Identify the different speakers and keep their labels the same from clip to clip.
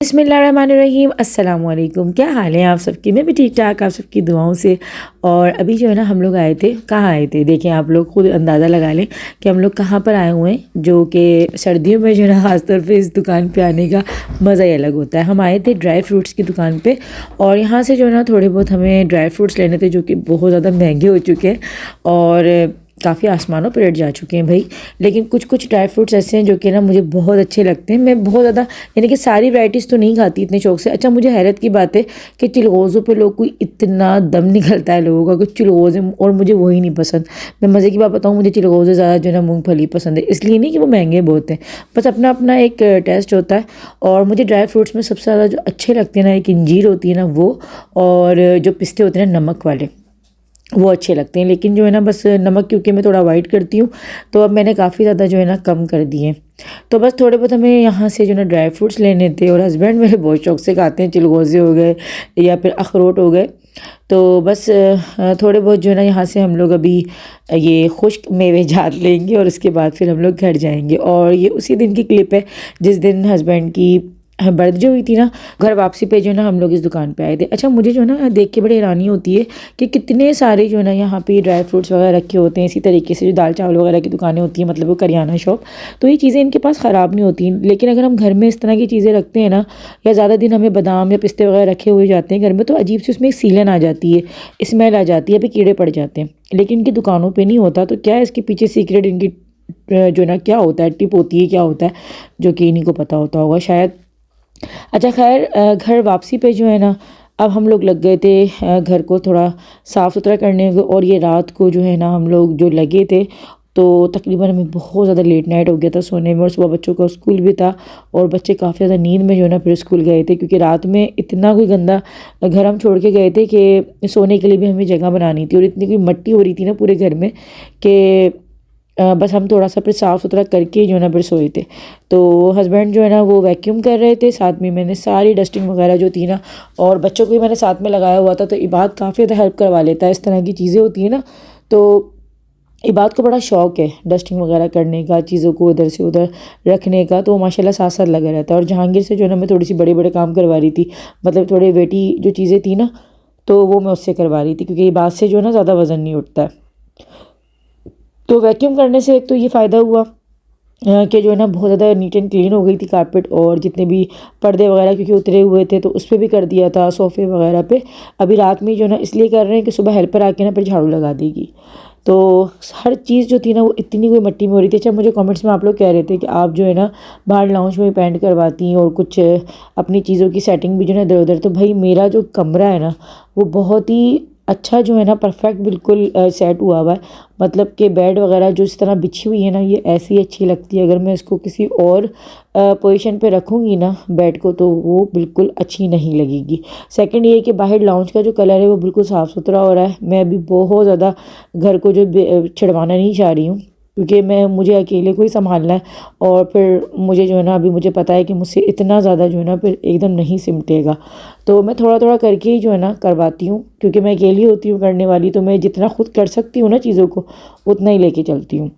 Speaker 1: बिस्मिल्लाहिर्रहमानिर्रहीम अस्सलाम वालेकुम। क्या हाल है आप सबकी? मैं भी ठीक ठाक, आप सबकी दुआओं से। और अभी जो है ना हम लोग आए थे, कहाँ आए थे देखें आप लोग खुद अंदाज़ा लगा लें कि हम लोग कहाँ पर आए हुए हैं। जो कि सर्दियों में जो है ना ख़ासतौर पे इस दुकान पे आने का मज़ा ही अलग होता है। हम आए थे ड्राई फ्रूट्स की दुकान पे और यहाँ से जो है ना थोड़े बहुत हमें ड्राई फ्रूट्स लेने थे जो कि बहुत ज़्यादा महंगे हो चुके हैं और काफ़ी आसमानों पर रेट जा चुके हैं भाई। लेकिन कुछ कुछ ड्राई फ्रूट्स ऐसे हैं जो कि ना मुझे बहुत अच्छे लगते हैं। मैं बहुत ज़्यादा यानी कि सारी वैराइटीज़ तो नहीं खाती इतने शौक से। अच्छा, मुझे हैरत की बात है कि चिलगोज़ों पे लोग कोई इतना दम निकलता है लोगों का, कुछ चिलगोज़े, और मुझे वही नहीं पसंद। मैं मज़े की बात बताऊँ, मुझे चिलगोज़े ज़्यादा जो है ना मूँगफली पसंद है। इसलिए नहीं कि वो महंगे बहुत हैं, बस अपना अपना एक टेस्ट होता है। और मुझे ड्राई फ्रूट्स में सबसे ज़्यादा जो अच्छे लगते हैं ना, एक अंजीर होती है ना वो, और जो पिस्ते होते हैं ना नमक वाले, वो अच्छे लगते हैं। लेकिन जो है ना बस नमक क्योंकि मैं थोड़ा अवॉइड करती हूँ, तो अब मैंने काफ़ी ज़्यादा जो है ना कम कर दिए। तो बस थोड़े बहुत हमें यहाँ से जो है ना ड्राई फ्रूट्स लेने थे और हस्बैंड मेरे बहुत शौक से खाते हैं, चिलगोज़े हो गए या फिर अखरोट हो गए। तो बस थोड़े बहुत जो है ना यहाँ से हम लोग अभी ये खुश्क मेवे जात लेंगे और उसके बाद फिर हम लोग घर जाएंगे। और ये उसी दिन की क्लिप है जिस दिन हस्बैंड की बर्थडे हुई थी ना। घर वापसी पे जो है ना हम लोग इस दुकान पे आए थे। अच्छा, मुझे जो है ना देख के बड़ी हैरानी होती है कि कितने सारे जो है ना यहाँ पे ड्राई फ्रूट्स वगैरह रखे होते हैं। इसी तरीके से जो दाल चावल वगैरह की दुकानें होती हैं, मतलब वो करियाना शॉप, तो ये चीज़ें इनके पास ख़राब नहीं होती। लेकिन अगर हम घर में इस तरह की चीज़ें रखते हैं ना, या ज़्यादा दिन हमें बादाम या पिस्ते वगैरह रखे हुए जाते हैं घर में, तो अजीब सी उसमें एक सीलन आ जाती है, स्मेल आ जाती है, फिर कीड़े पड़ जाते हैं। लेकिन इनकी दुकानों पर नहीं होता। तो क्या है इसके पीछे सीक्रेट, इनकी जो है ना क्या होता है, टिप होती है, क्या होता है, जो कि इन्हीं को पता होता होगा शायद। अच्छा खैर, घर वापसी पे जो है ना अब हम लोग लग गए थे घर को थोड़ा साफ़ सुथरा करने को। और ये रात को जो है ना हम लोग जो लगे थे, तो तकरीबन हमें बहुत ज़्यादा लेट नाइट हो गया था सोने में। और सुबह बच्चों का स्कूल भी था और बच्चे काफ़ी ज़्यादा नींद में जो है ना फिर स्कूल गए थे, क्योंकि रात में इतना कोई गंदा घर हम छोड़ के गए थे कि सोने के लिए भी हमें जगह बनानी थी। और इतनी कोई मट्टी हो रही थी ना पूरे घर में कि बस हम थोड़ा सा फिर साफ़ सुथरा करके जो है ना फिर सोए थे। तो हस्बैंड जो है ना वो वैक्यूम कर रहे थे, साथ में मैंने सारी डस्टिंग वगैरह जो थी ना, और बच्चों को भी मैंने साथ में लगाया हुआ था। तो इबाद काफ़ी ज़्यादा हेल्प करवा लेता है, इस तरह की चीज़ें होती हैं ना। तो इबाद को बड़ा शौक है डस्टिंग वगैरह करने का, चीज़ों को उधर से उधर रखने का, तो वो माशाल्लाह साथ साथ लगा रहता है। और जहांगीर से जो है ना मैं थोड़ी सी बड़े बड़े काम करवा रही थी, मतलब थोड़ी वेटी जो चीज़ें थी ना, तो वो मैं उससे करवा रही थी, क्योंकि इबाद से जो है ना ज़्यादा वज़न नहीं उठता है। तो वैक्यूम करने से एक तो ये फ़ायदा हुआ कि जो है ना बहुत ज़्यादा नीट एंड क्लीन हो गई थी कारपेट, और जितने भी पर्दे वगैरह क्योंकि उतरे हुए थे तो उस पर भी कर दिया था, सोफ़े वगैरह पे। अभी रात में जो है ना इसलिए कर रहे हैं कि सुबह हेल्पर आके ना फिर झाड़ू लगा देगी। तो हर चीज़ जो थी ना वो इतनी कोई मट्टी में हो रही थी। अच्छा, मुझे कमेंट्स में आप लोग कह रहे थे कि आप जो है ना बाहर लाउंज में पेंट करवाती हैं और कुछ अपनी चीज़ों की सेटिंग भी जो है ना इधर उधर। तो भाई मेरा जो कमरा है ना वो बहुत ही अच्छा जो है ना परफेक्ट बिल्कुल सेट हुआ है। मतलब कि बेड वगैरह जो इस तरह बिछी हुई है ना, ये ऐसी ही अच्छी लगती है। अगर मैं इसको किसी और पोजीशन पे रखूँगी ना बेड को, तो वो बिल्कुल अच्छी नहीं लगेगी। सेकंड ये है कि बाहर लाउंज का जो कलर है वो बिल्कुल साफ़ सुथरा हो रहा है। मैं अभी बहुत ज़्यादा घर को जो छिड़वाना नहीं चाह रही हूँ, क्योंकि मुझे अकेले को ही संभालना है। और फिर मुझे जो है ना अभी मुझे पता है कि मुझसे इतना ज़्यादा जो है ना फिर एकदम नहीं सिमटेगा। तो मैं थोड़ा थोड़ा करके ही जो है ना करवाती हूँ, क्योंकि मैं अकेली होती हूँ करने वाली। तो मैं जितना खुद कर सकती हूँ ना चीज़ों को, उतना ही लेके चलती हूँ।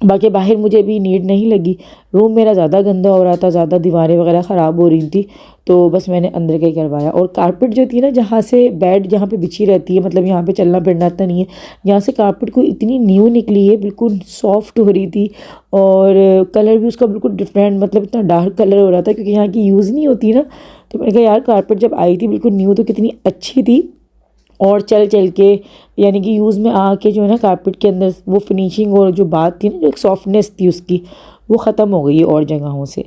Speaker 1: बाकी बाहर मुझे भी नीड नहीं लगी। रूम मेरा ज़्यादा गंदा हो रहा था, ज़्यादा दीवारें वगैरह ख़राब हो रही थी, तो बस मैंने अंदर का ही करवाया। और कारपेट जो थी ना, जहाँ से बेड जहाँ पे बिछी रहती है, मतलब यहाँ पे चलना फिरना इतना नहीं है, यहाँ से कारपेट को इतनी न्यू निकली है, बिल्कुल सॉफ्ट हो रही थी। और कलर भी उसका बिल्कुल डिफरेंट, मतलब इतना डार्क कलर हो रहा था, क्योंकि यहाँ की यूज़ नहीं होती ना। तो मैंने कहा यार कारपेट जब आई थी बिल्कुल न्यू, तो कितनी अच्छी थी। और चल चल के यानी कि यूज़ में आके जो है ना कारपेट के अंदर वो फिनिशिंग और जो बात थी ना, जो एक सॉफ्टनेस थी उसकी, वो ख़त्म हो गई है और जगहों से।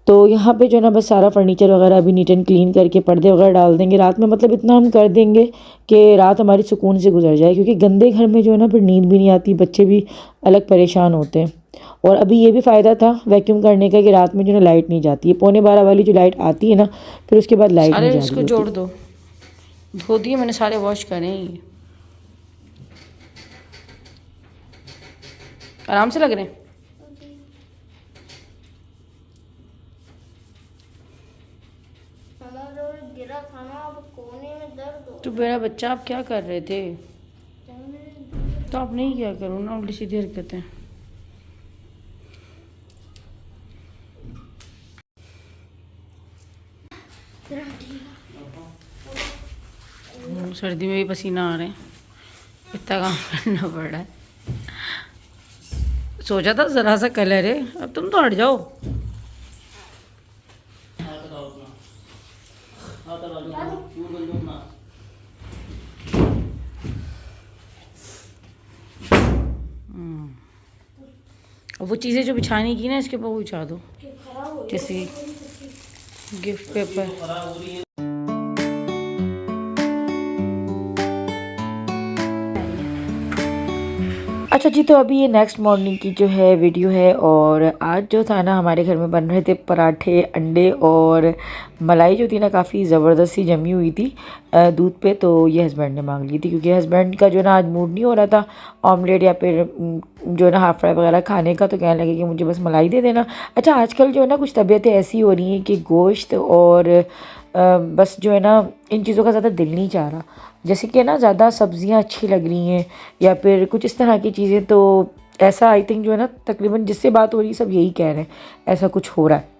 Speaker 1: तो यहाँ पे जो है ना बस सारा फर्नीचर वगैरह अभी नीट एंड क्लीन करके पर्दे वगैरह डाल देंगे रात में। मतलब इतना हम कर देंगे कि रात हमारी सुकून से गुजर जाए, क्योंकि गंदे घर में जो है ना फिर नींद भी नहीं आती, बच्चे भी अलग परेशान होते हैं। और अभी ये भी फ़ायदा था वैक्यूम करने का कि रात में जो है ना लाइट नहीं जाती है। 11:45 वाली जो लाइट आती है ना, फिर उसके बाद लाइट नहीं
Speaker 2: सारे
Speaker 1: जा रही
Speaker 2: इसको
Speaker 1: होती।
Speaker 2: जोड़ दो, धो दिए मैंने, सारे वॉश करे हैं ये, आराम से लग रहे हैं।
Speaker 3: गिरा था ना, अब कोने में दर्द हो।
Speaker 2: तो मेरा बच्चा आप क्या कर रहे थे? तो आप नहीं क्या करो ना, उल्टी सीधी हरकतें। सर्दी में भी पसीना आ रहे हैं, इतना काम करना पड़ रहा है। सोचा था ज़रा सा कलर है, अब तुम तो हट जाओ। और वो चीज़ें जो बिछाने की ना, इसके ऊपर वो बिछा दो, जैसे गिफ्ट पेपर।
Speaker 1: अच्छा जी, तो अभी ये नेक्स्ट मॉर्निंग की जो है वीडियो है। और आज जो था ना, हमारे घर में बन रहे थे पराठे, अंडे और मलाई जो थी ना काफ़ी ज़बरदस्ती जमी हुई थी दूध पे। तो ये हस्बैंड ने मांग ली थी, क्योंकि हस्बैंड का जो ना आज मूड नहीं हो रहा था ऑमलेट या फिर जो ना हाफ़ फ्राई वगैरह खाने का। तो कहने लगे कि मुझे बस मलाई दे देना। अच्छा, आजकल जो है ना कुछ तबीयतें ऐसी हो रही हैं कि गोश्त और बस जो है ना इन चीज़ों का ज़्यादा दिल नहीं चाह रहा। जैसे कि ना ज़्यादा सब्जियां अच्छी लग रही हैं या फिर कुछ इस तरह की चीज़ें। तो ऐसा आई थिंक जो है ना, तकरीबन जिससे बात हो रही है सब यही कह रहे हैं ऐसा कुछ हो रहा है।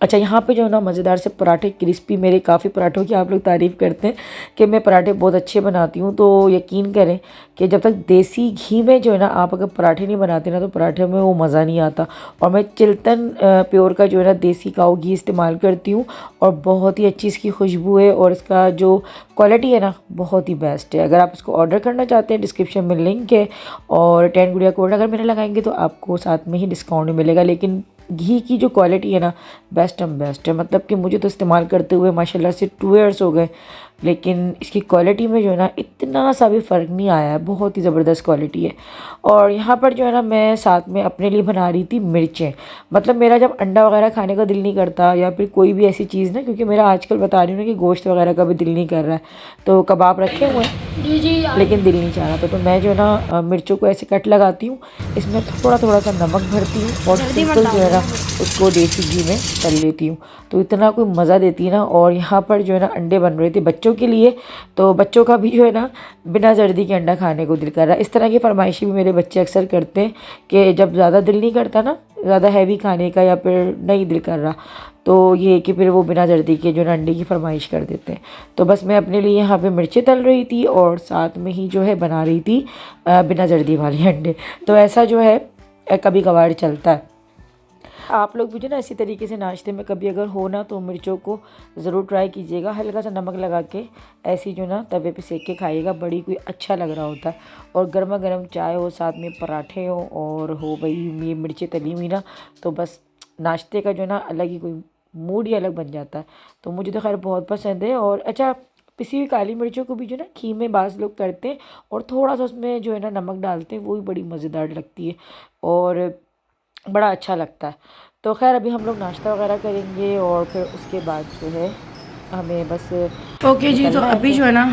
Speaker 1: अच्छा, यहाँ पे जो है ना मज़ेदार से पराठे, क्रिस्पी, मेरे काफ़ी पराठों की आप लोग तारीफ़ करते हैं कि मैं पराठे बहुत अच्छे बनाती हूँ। तो यकीन करें कि जब तक देसी घी में जो है ना आप अगर पराठे नहीं बनाते ना, तो पराठे में वो मज़ा नहीं आता। और मैं चिल्तन प्योर का जो है ना देसी काऊ घी इस्तेमाल करती हूँ, और बहुत ही अच्छी इसकी खुशबू है और इसका जो क्वालिटी है ना बहुत ही बेस्ट है। अगर आप इसको ऑर्डर करना चाहते हैं, डिस्क्रिप्शन में लिंक है, और 10 गुड़िया कोड अगर मेरा लगाएंगे तो आपको साथ में ही डिस्काउंट मिलेगा। लेकिन घी की जो क्वालिटी है ना बेस्ट है। मतलब कि मुझे तो इस्तेमाल करते हुए माशाल्लाह से 2 ईयर्स हो गए, लेकिन इसकी क्वालिटी में जो है ना इतना सा भी फ़र्क नहीं आया है। बहुत ही ज़बरदस्त क्वालिटी है। और यहाँ पर जो है ना मैं साथ में अपने लिए बना रही थी मिर्चें। मतलब मेरा जब अंडा वगैरह खाने का दिल नहीं करता या फिर कोई भी ऐसी चीज़ ना, क्योंकि मेरा आजकल बता रही हूँ ना कि गोश्त वगैरह का भी दिल नहीं कर रहा है, तो कबाब रखे हुए हैं लेकिन दिल नहीं चाह रहा था। तो मैं जो है ना मिर्चों को ऐसे कट लगाती हूँ, इसमें थोड़ा सा नमक भरती हूँ और सिंपल जो है ना उसको देसी घी में तल लेती हूँ। तो इतना कोई मज़ा देती है ना। और यहाँ पर जो है ना अंडे बन रहे थे बच्चों के लिए, तो बच्चों का भी जो है ना बिना जर्दी के अंडा खाने को दिल कर रहा है। इस तरह की फरमाइशी भी मेरे बच्चे अक्सर करते हैं कि जब ज़्यादा दिल नहीं करता ना ज़्यादा हैवी खाने का या फिर नहीं दिल कर रहा, तो ये है कि फिर वो बिना जर्दी के जो है अंडे की फरमाइश कर देते हैं। तो बस मैं अपने लिए यहाँ पे मिर्चें तल रही थी और साथ में ही जो है बना रही थी बिना जर्दी वाले अंडे। तो ऐसा जो है कभी कभार चलता है। आप लोग भी जो ना इसी तरीके से नाश्ते में कभी अगर हो ना, तो मिर्चों को ज़रूर ट्राई कीजिएगा। हल्का सा नमक लगा के ऐसी जो ना तवे पे सेक के खाइएगा, बड़ी कोई अच्छा लग रहा होता है। और गर्मा गर्म चाय हो, साथ में पराठे हो और हो भाई ये मिर्चें तली हुई ना, तो बस नाश्ते का जो ना अलग ही कोई मूड ही अलग बन जाता है। तो मुझे तो खैर बहुत पसंद है। और अच्छा, पिसी हुई काली मिर्चों को भी जो ना घी में बाज़ लोग करते हैं और थोड़ा सा उसमें जो है ना नमक डालते हैं, वो भी बड़ी मज़ेदार लगती है और बड़ा अच्छा लगता है। तो खैर अभी हम लोग नाश्ता वगैरह करेंगे और फिर उसके बाद जो है हमें बस
Speaker 2: ओके जी। तो अभी जो है ना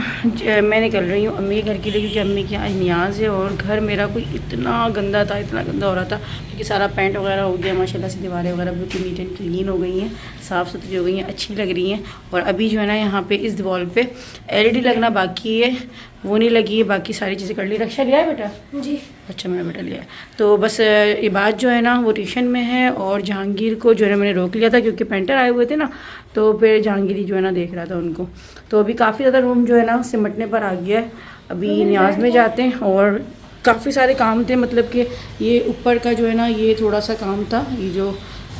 Speaker 2: मैं निकल रही हूँ अम्मी के घर के लिए, क्योंकि अम्मी की आज नियाज़ है। और घर मेरा कोई इतना गंदा हो रहा था, क्योंकि सारा पेंट वगैरह हो गया माशाल्लाह से, दीवारें वगैरह बिल्कुल नीट एंड क्लीन हो गई हैं, साफ़ सुथरी हो गई हैं, अच्छी लग रही हैं। और अभी जो है ना यहाँ पे इस वॉल पे LED लगना बाकी है, वो नहीं लगी है, बाकी सारी चीज़ें कर ली। रक्षा लिया है बेटा? जी अच्छा, मेरा बेटा लिया है। तो बस ये बात जो है ना वो ट्यूशन में है। और जहांगीर को जो है मैंने रोक लिया था, क्योंकि पेंटर आए हुए थे ना, तो फिर जहांगीर जो है ना देख रहा था उनको। तो अभी काफ़ी ज़्यादा रूम जो है ना सिमटने पर आ गया है। अभी न्याज में जाते हैं और काफ़ी सारे काम थे, मतलब कि ये ऊपर का जो है ना ये थोड़ा सा काम था, ये जो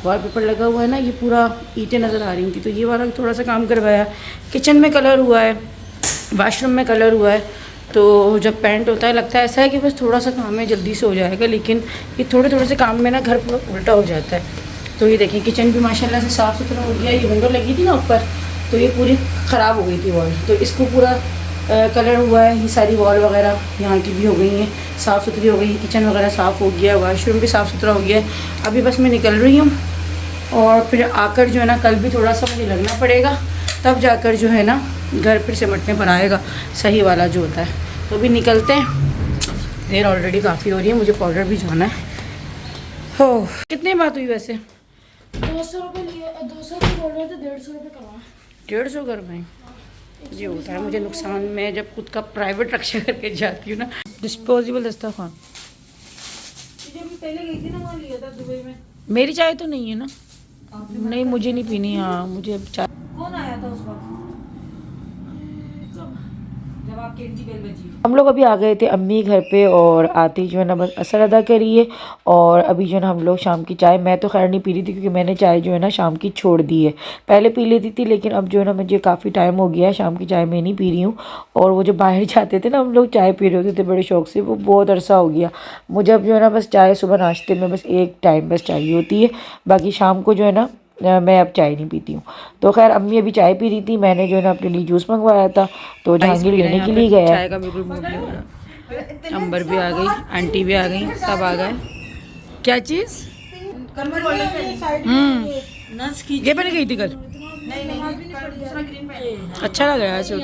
Speaker 2: वॉलपेपर लगा हुआ है ना ये पूरा ईंटें नज़र आ रही थी, तो ये वाला थोड़ा सा काम करवाया। किचन में कलर हुआ है, वाशरूम में कलर हुआ है। तो जब पेंट होता है लगता है ऐसा है कि बस थोड़ा सा काम है जल्दी से हो जाएगा, लेकिन ये थोड़े से काम में ना घर पूरा उल्टा हो जाता है। तो ये देखिए किचन भी माशाल्लाह से साफ़ सुथरा हो गया। ये विंडो लगी थी ना ऊपर, तो ये पूरी ख़राब हो गई थी वॉल, तो इसको पूरा कलर हुआ है। ये सारी वॉल वगैरह यहाँ की भी हो गई हैं, साफ़ सुथरी हो गई। किचन वगैरह साफ़ हो गया, वाशरूम भी साफ़ सुथरा हो गया है। अभी बस मैं निकल रही हूँ और फिर आकर जो है ना कल भी थोड़ा सा मुझे लगना पड़ेगा, तब जाकर जो है ना घर फिर सिमटने पर आएगा सही वाला जो होता है। तो अभी निकलते हैं, देर ऑलरेडी काफ़ी हो रही है, मुझे पाउडर भी जाना है। हो कितनी बात हुई वैसे?
Speaker 3: 200 रुपये लिए, 200 रुपये बोल रहे थे, 150 रुपये कमा।
Speaker 2: 150 कर पाए? ये होता है मुझे नुकसान, मैं जब खुद का प्राइवेट रक्षा करके जाती हूँ ना। डिस्पोजेबल दस्तरखान
Speaker 3: पहले गई थी ना, वहाँ लिया था दुबई में।
Speaker 2: मेरी चाय तो नहीं है ना? नहीं मुझे नहीं पीनी। हाँ मुझे चाय।
Speaker 3: कौन आया था उस
Speaker 1: हम लोग अभी आ गए थे अम्मी घर पे और आते ही जो है ना बस असर अदा करिए। और अभी जो है ना हम लोग शाम की चाय, मैं तो खैर नहीं पी रही थी क्योंकि मैंने चाय जो है ना शाम की छोड़ दी है। पहले पी लेती थी लेकिन अब जो है ना मुझे काफ़ी टाइम हो गया है शाम की चाय मैं नहीं पी रही हूँ। और वो जो बाहर जाते थे ना हम लोग चाय पी रहे होते थे बड़े शौक से, वो बहुत अरसा हो गया। मुझे अब जो है ना बस चाय सुबह नाश्ते में बस एक टाइम बस चाहिए होती है, बाकी शाम को जो है ना मैं अब चाय नहीं पीती हूँ। तो खैर अम्मी अभी चाय पी रही थी, मैंने जो है ना अपने लिए जूस मंगवाया था तो जहांगीर लेने के लिए गया।
Speaker 2: चाय का बिल्कुल मूड नहीं हो रहा। अंबर भी आ गई, आंटी भी आ गई, सब आ गए। क्या चीज़? ये पहन गई थी कल। अच्छा लग रहा है सूट।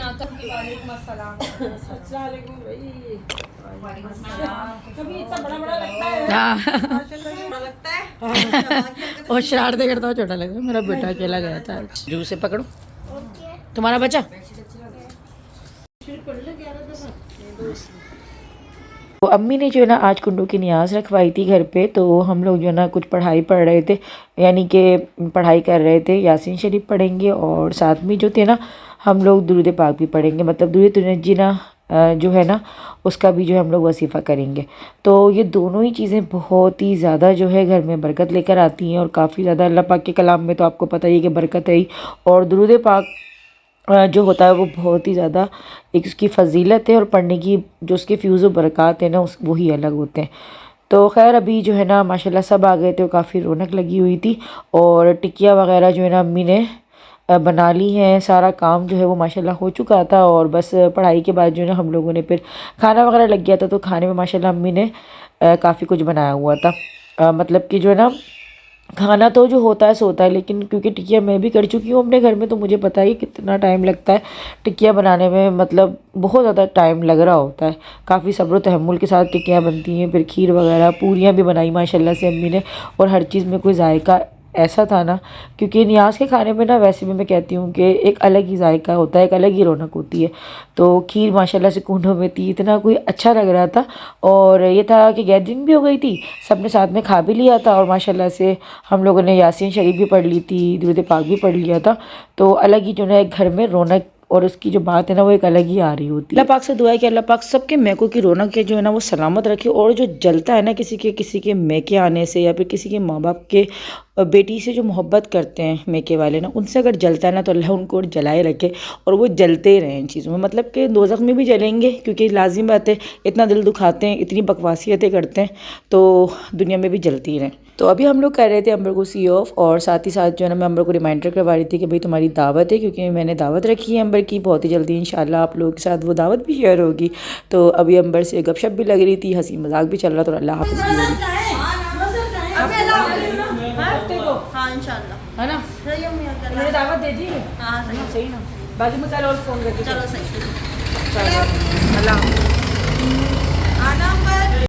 Speaker 2: और शरारतें करता हुआ छोटा लग रहा है। मेरा बेटा अकेला गया था। जूस से पकड़ो, तुम्हारा बच्चा।
Speaker 1: तो अम्मी ने जो है ना आज कुंडू की नियाज़ रखवाई थी घर पे, तो हम लोग जो है ना कुछ पढ़ाई पढ़ रहे थे, यानी कि पढ़ाई कर रहे थे। यासीन शरीफ पढ़ेंगे और साथ में जो थे ना हम लोग दुरूद पाक भी पढ़ेंगे, मतलब दुरूद तनज्जीना जो है ना उसका भी जो है हम लोग वसीफ़ा करेंगे। तो ये दोनों ही चीज़ें बहुत ही ज़्यादा जो है घर में बरकत लेकर आती हैं और काफ़ी ज़्यादा अल्लाह पाक के कलाम में तो आपको पता ही है कि बरकत है ही। और दुरूद पाक जो होता है वो बहुत ही ज़्यादा एक उसकी फ़जीलत है और पढ़ने की जो उसके फ्यूज़ व बरक़ात है ना उस वो ही अलग होते हैं। तो खैर अभी जो है ना माशाल्लाह सब आ गए थे, काफ़ी रौनक लगी हुई थी। और टिकिया वगैरह जो है ना अम्मी ने बना ली हैं, सारा काम जो है वो माशाल्लाह हो चुका था। और बस पढ़ाई के बाद जो है ना हम लोगों ने फिर खाना वगैरह लग गया था, तो खाने में माशाल्लाह अम्मी ने काफ़ी कुछ बनाया हुआ था। मतलब कि जो है ना खाना तो जो होता है सो होता है, लेकिन क्योंकि टिकिया मैं भी कर चुकी हूँ अपने घर में तो मुझे पता है कितना टाइम लगता है टिकिया बनाने में। मतलब बहुत ज़्यादा टाइम लग रहा होता है, काफ़ी सब्र तहम्मुल के साथ टिकियाँ बनती हैं। फिर खीर वगैरह पूरियाँ भी बनाई माशाल्लाह से अम्मी ने, और हर चीज़ में कोई जायका ऐसा था ना, क्योंकि नियाज़ के खाने में ना वैसे भी मैं कहती हूँ कि एक अलग ही जायका होता है, एक अलग ही रौनक होती है। तो खीर माशाल्लाह से कुंडों में थी, इतना कोई अच्छा लग रहा था। और ये था कि गैदरिंग भी हो गई थी, सबने साथ में खा भी लिया था। और माशाल्लाह से हम लोगों ने यासीन शरीफ भी पढ़ ली थी, दुरूद पाक भी पढ़ लिया था। तो अलग ही जो है एक घर में रौनक और उसकी जो बात है ना वो एक अलग ही आ रही होती है। अल्लाह पाक से दुआ है कि अल्लाह पाक सबके मैकों की रौनक के जो है ना वो सलामत रखे। और जो जलता है ना किसी के मैके आने से, या फिर किसी के माँ बाप के बेटी से जो मोहब्बत करते हैं मैके वाले ना, उनसे अगर जलता है ना तो अल्लाह उनको जलाए रखे और वो जलते रहें इन चीज़ों में। मतलब कि दोज़ख में भी जलेंगे क्योंकि लाजिम बात है, इतना दिल दुखाते हैं, इतनी बकवासियतें करते हैं, तो दुनिया में भी जलती रहें। तो अभी हम लोग कर रहे थे अंबर को सी ऑफ, और साथ ही साथ जो है ना मैं अंबर को रिमाइंडर करवा रही थी कि भाई तुम्हारी दावत है, क्योंकि मैंने दावत रखी है अंबर की। बहुत ही जल्दी इंशाल्लाह आप लोगों के साथ वो दावत भी शेयर होगी। तो अभी अंबर से गपशप भी लग रही थी, हंसी मजाक भी चल रहा था, और अल्लाह हाफ़िज़ भी हो रही।
Speaker 4: हाँ इंशाल्लाह,
Speaker 2: है ना? मैंने दावत दे दी है।
Speaker 4: हाँ
Speaker 2: सही ना, बाकी मैं कल और फ़ोन करके
Speaker 4: चलो सही।
Speaker 2: चलो अल्लाह।
Speaker 4: आना पर